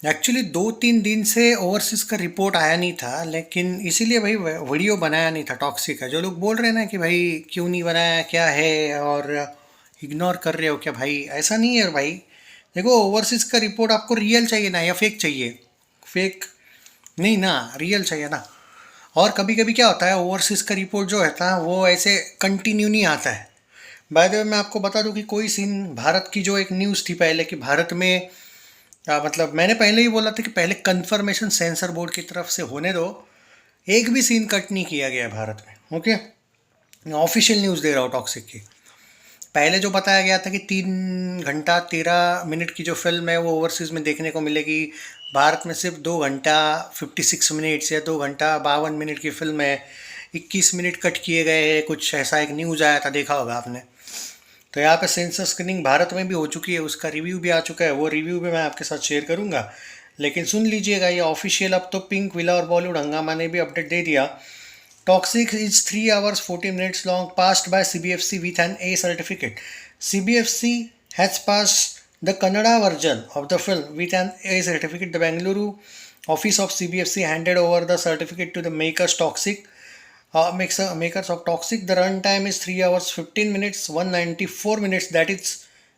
Actually 2-3 दिन से overseas का रिपोर्ट आया नहीं था, लेकिन इसीलिए भाई वीडियो बनाया नहीं था टॉक्सिक का। जो लोग बोल रहे हैं ना कि भाई क्यों नहीं बनाया, क्या है, और इग्नोर कर रहे हो क्या, भाई ऐसा नहीं है भाई। देखो, ओवरसीज का रिपोर्ट आपको रियल चाहिए ना, या फेक चाहिए? फेक नहीं ना, रियल चाहिए ना। और कभी कभी क्या होता है, ओवरसीज का रिपोर्ट जो है ना वो ऐसे कंटिन्यू नहीं आता है। बाय द वे, मैं आपको बता दूं कि कोई सीन भारत की जो एक न्यूज़ थी पहले कि भारत में मतलब मैंने पहले ही बोला था कि पहले कंफर्मेशन सेंसर बोर्ड की तरफ से होने दो। एक भी सीन कट नहीं किया गया है भारत में, ओके। ऑफिशियल न्यूज़ दे रहा हूँ टॉक्सिक की। पहले जो बताया गया था कि 3 घंटा 13 मिनट की जो फिल्म है वो ओवरसीज़ में देखने को मिलेगी, भारत में सिर्फ 2 घंटा 56 मिनट्स या 2 घंटा 52 मिनट की फिल्म है, 21 मिनट कट किए गए हैं, कुछ ऐसा एक न्यूज़ आया था, देखा होगा आपने। तो यहाँ पे सेंसर स्क्रीनिंग भारत में भी हो चुकी है, उसका रिव्यू भी आ चुका है, वो रिव्यू भी मैं आपके साथ शेयर करूंगा। लेकिन सुन लीजिएगा, ये ऑफिशियल, अब तो पिंक विला और बॉलीवुड हंगामा ने भी अपडेट दे दिया। Toxic is 3 hours 14 minutes long, passed by CBFC with an A certificate. CBFC has passed the Kannada version of the film with an A certificate. The Bengaluru office of CBFC handed over the certificate to the makers Toxic. Makers of Toxic. The runtime is 3 hours 15 minutes 194 minutes, that is,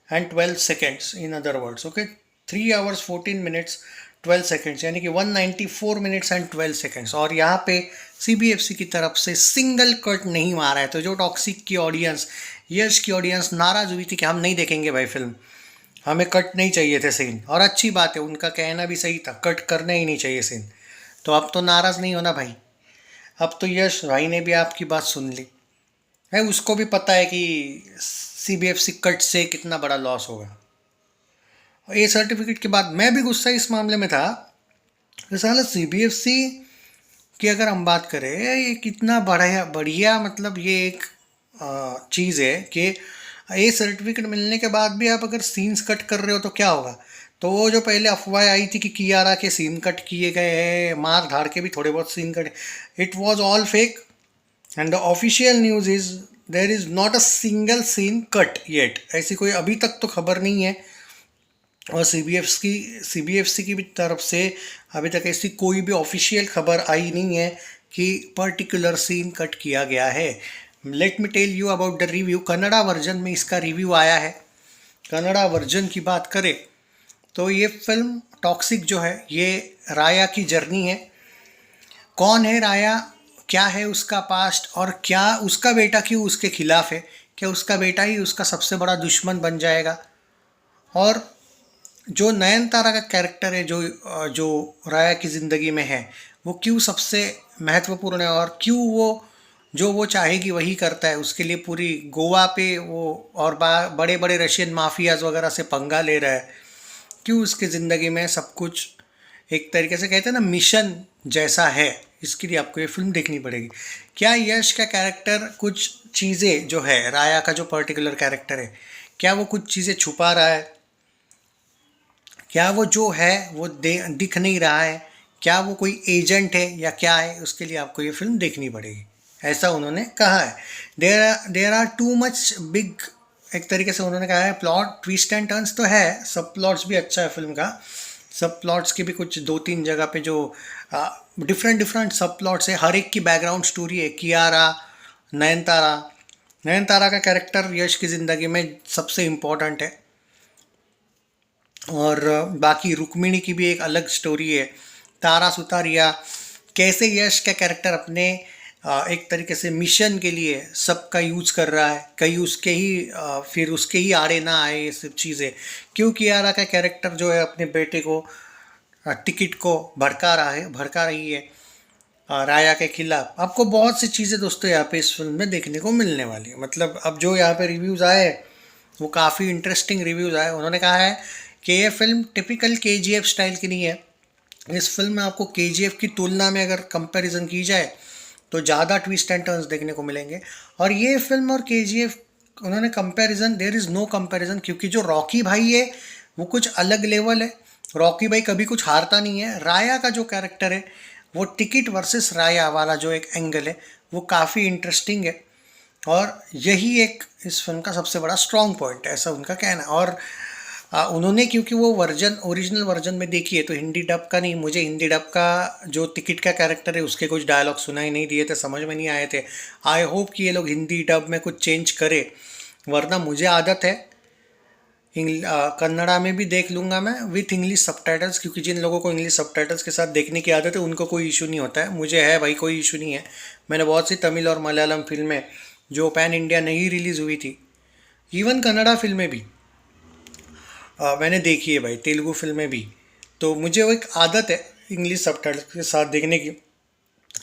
and 12 seconds. In other words, okay, 3 hours 14 minutes 12 seconds, यानी कि 194 minutes and 12 seconds. और यहाँ पे CBFC की तरफ से single cut नहीं मारा है। तो जो टॉक्सिक की ऑडियंस, यश की ऑडियंस नाराज हुई थी कि हम नहीं देखेंगे भाई फिल्म, हमें कट नहीं चाहिए थे सीन, और अच्छी बात है, उनका कहना भी सही था, कट करने ही नहीं चाहिए सीन। तो अब तो नाराज नहीं होना भाई। अब तो यश भाई ने भी आपकी बात सुन ली है, उसको भी पता है कि CBFC कट से कितना बड़ा लॉस होगा। और ये सर्टिफिकेट के बाद मैं भी गुस्सा इस मामले में था कि साला CBFC की अगर हम बात करें, ये कितना बढ़िया बढ़िया, मतलब ये एक चीज़ है कि ये सर्टिफिकेट मिलने के बाद भी आप अगर सीन्स कट कर रहे हो तो क्या होगा। तो वो जो पहले अफवाह आई थी कि कियारा के सीन कट किए गए हैं, मार धाड़ के भी थोड़े बहुत scene cut, it was all fake. And the official news is there is not a single scene cut yet, ऐसी कोई अभी तक तो खबर नहीं है। और CBFC की भी तरफ से अभी तक ऐसी कोई भी ऑफिशियल खबर आई नहीं है कि पर्टिकुलर सीन कट किया गया है। Let me tell you about the review. Kannada version में इसका रिव्यू आया है। कन्नड़ा वर्जन की बात करें तो ये फिल्म टॉक्सिक जो है ये राया की जर्नी है। कौन है राया, क्या है उसका पास्ट, और क्या उसका बेटा क्यों उसके खिलाफ है, क्या उसका बेटा ही उसका सबसे बड़ा दुश्मन बन जाएगा। और जो नयनतारा का कैरेक्टर है, जो राया की ज़िंदगी में है, वो क्यों सबसे महत्वपूर्ण है, और क्यों वो जो वो चाहेगी वही करता है, उसके लिए पूरी गोवा पे वो और बड़े बड़े रशियन माफियाज वगैरह से पंगा ले रहा है, क्यों उसकी ज़िंदगी में सब कुछ एक तरीके से कहते हैं ना मिशन जैसा है। इसके लिए आपको ये फिल्म देखनी पड़ेगी। क्या यश का कैरेक्टर कुछ चीज़ें जो है, राया का जो पर्टिकुलर कैरेक्टर है, क्या वो कुछ चीज़ें छुपा रहा है, क्या वो जो है वो दिख नहीं रहा है, क्या वो कोई एजेंट है या क्या है, उसके लिए आपको ये फिल्म देखनी पड़ेगी, ऐसा उन्होंने कहा है। There are too much big, एक तरीके से उन्होंने कहा है, प्लॉट ट्विस्ट एंड टर्न्स तो है, सब प्लॉट्स भी अच्छा है फिल्म का। सब प्लॉट्स की भी कुछ 2-3 जगह पे जो डिफरेंट डिफरेंट सब प्लॉट्स है, हर एक की बैकग्राउंड स्टोरी है। कियारा, नयनतारा, नयनतारा का कैरेक्टर यश की ज़िंदगी में सबसे इम्पोर्टेंट है। और बाकी रुक्मिणी की भी एक अलग स्टोरी है। तारा सुतारिया, कैसे यश का कैरेक्टर अपने एक तरीके से मिशन के लिए सबका यूज़ कर रहा है, कहीं उसके ही फिर उसके ही आड़े ना आए ये सब चीज़ें। क्यों कियारा का कैरेक्टर जो है अपने बेटे को टिकट को भड़का रही है राया के खिलाफ। आपको बहुत सी चीज़ें दोस्तों यहाँ पे इस फिल्म में देखने को मिलने वाली है। मतलब अब जो यहाँ पे रिव्यूज़ आए वो काफ़ी इंटरेस्टिंग रिव्यूज़ आए। उन्होंने कहा है कि ये फिल्म टिपिकल KGF स्टाइल की नहीं है। इस फिल्म में आपको KGF की तुलना में अगर कंपैरिजन की जाए तो ज़्यादा ट्विस्ट एंड टर्न्स देखने को मिलेंगे। और ये फिल्म और KGF, उन्होंने comparison, there is no comparison, क्योंकि जो रॉकी भाई है वो कुछ अलग लेवल है। रॉकी भाई कभी कुछ हारता नहीं है। राया का जो कैरेक्टर है वो टिकट वर्सेस राया वाला जो एक एंगल है वो काफ़ी इंटरेस्टिंग है, और यही एक इस फिल्म का सबसे बड़ा स्ट्रॉन्ग पॉइंट है, ऐसा उनका कहना है। और उन्होंने क्योंकि वो वर्जन ओरिजिनल वर्जन में देखी है तो हिंदी डब का नहीं, मुझे हिंदी डब का जो टिकट का कैरेक्टर है उसके कुछ डायलॉग सुनाई नहीं दिए थे, समझ में नहीं आए थे। आई होप कि ये लोग हिंदी डब में कुछ चेंज करे, वरना मुझे आदत है कन्नड़ा में भी देख लूँगा मैं विथ इंग्लिश सबटाइटल्स, क्योंकि जिन लोगों को इंग्लिश सबटाइटल्स के साथ देखने की आदत है उनको कोई इशू नहीं होता है। मुझे है भाई, कोई इशू नहीं है। मैंने बहुत सी तमिल और मलयालम फिल्में जो पैन इंडिया नहीं रिलीज़ हुई थी, इवन कन्नड़ा फिल्में भी मैंने देखी है भाई, तेलुगु फिल्में भी। तो मुझे वो एक आदत है इंग्लिश सबटाइटल्स के साथ देखने की।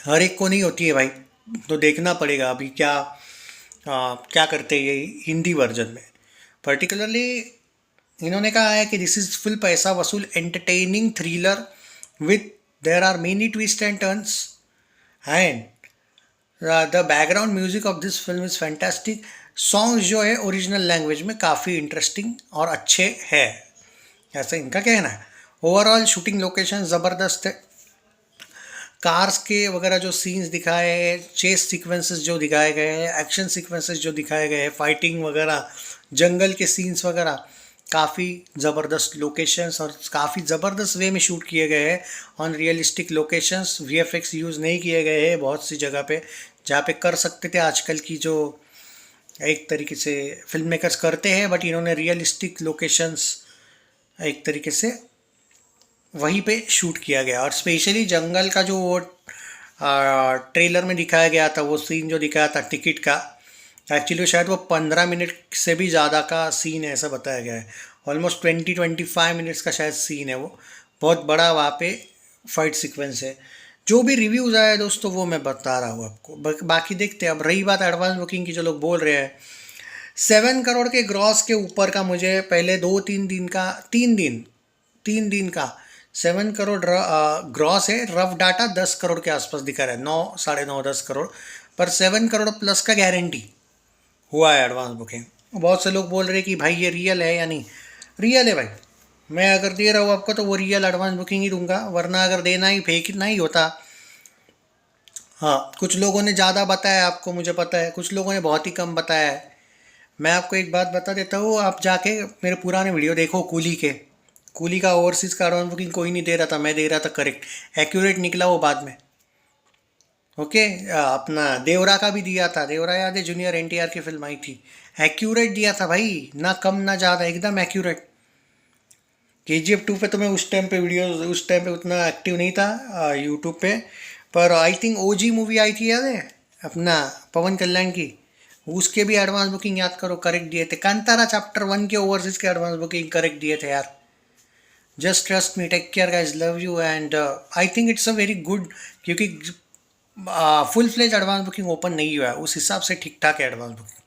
हर एक को नहीं होती है भाई, तो देखना पड़ेगा अभी क्या करते हैं ये हिंदी वर्जन में। पर्टिकुलरली इन्होंने कहा है कि दिस इज फुल पैसा वसूल entertaining thriller with there are many twist and turns and the background music of this film is fantastic. Songs जो है ओरिजिनल लैंग्वेज में काफ़ी इंटरेस्टिंग और अच्छे हैं, ऐसा इनका कहना है। ओवरऑल शूटिंग लोकेशन ज़बरदस्त है। कार्स के वगैरह जो सीन्स दिखाए हैं, चेस सीक्वेंसेस जो दिखाए गए हैं, एक्शन सीक्वेंसेस जो दिखाए गए हैं, फाइटिंग वगैरह, जंगल के सीन्स वगैरह, काफ़ी ज़बरदस्त लोकेशंस और काफ़ी ज़बरदस्त वे में शूट किए गए हैं। On realistic locations, VFX use नहीं किए गए हैं बहुत सी जगह पे, जहाँ पे कर सकते थे आजकल की जो एक तरीके से फिल्म मेकर्स करते हैं, बट इन्होंने रियलिस्टिक लोकेशंस एक तरीके से वहीं पे शूट किया गया। और स्पेशली जंगल का जो वो ट्रेलर में दिखाया गया था, वो सीन जो दिखाया था टिकट का, एक्चुअली शायद वो 15 मिनट से भी ज़्यादा का सीन है ऐसा बताया गया है। ऑलमोस्ट 20-25 मिनट्स का शायद सीन है वो, बहुत बड़ा वहाँ पे फाइट सीक्वेंस है। जो भी रिव्यूज़ आया दोस्तों वो मैं बता रहा हूँ आपको, बाकी देखते हैं। अब रही बात एडवांस बुकिंग की, जो लोग बोल रहे हैं 7 करोड़ के ग्रॉस के ऊपर का, मुझे पहले 2-3 दिन का 3 दिन का 7 करोड़ ग्रॉस है। रफ डाटा 10 करोड़ के आसपास दिखा रहा है, 9, 9.5, 10 करोड़, पर 7 करोड़ प्लस का गारंटी हुआ है एडवांस बुकिंग। बहुत से लोग बोल रहे हैं कि भाई ये रियल है या नहीं। रियल है भाई, मैं अगर दे रहा हूँ आपको तो वो रियल एडवांस बुकिंग ही दूंगा, वरना अगर देना ही फेंकना ही होता। हाँ, कुछ लोगों ने ज़्यादा बताया आपको, मुझे पता है, कुछ लोगों ने बहुत ही कम बताया है। मैं आपको एक बात बता देता हूँ, आप जाके मेरे पुराने वीडियो देखो कूली के। कूली का ओवरसीज़ का एडवांस बुकिंग कोई नहीं दे रहा था, मैं दे रहा था, करेक्ट एक्यूरेट निकला वो बाद में। ओके, अपना देवरा का भी दिया था, देवरा याद है, जूनियर एनटीआर की फिल्म आई थी, एक्यूरेट दिया था भाई, ना कम ना ज़्यादा, एकदम एक्यूरेट। KGF 2 पे तो मैं उस टाइम पे उतना एक्टिव नहीं था यूट्यूब पे, पर आई थिंक OG मूवी आई थी याद है अपना पवन कल्याण की, उसके भी एडवांस बुकिंग याद करो करेक्ट दिए थे। कांतारा चैप्टर 1 के ओवरसीज के एडवांस बुकिंग करेक्ट दिए थे यार। Just trust me, take care guys, love you and I think it's a very good, क्योंकि full fledge advance booking open नहीं हुआ है, उस हिसाब से ठीक ठाक है एडवांस बुकिंग।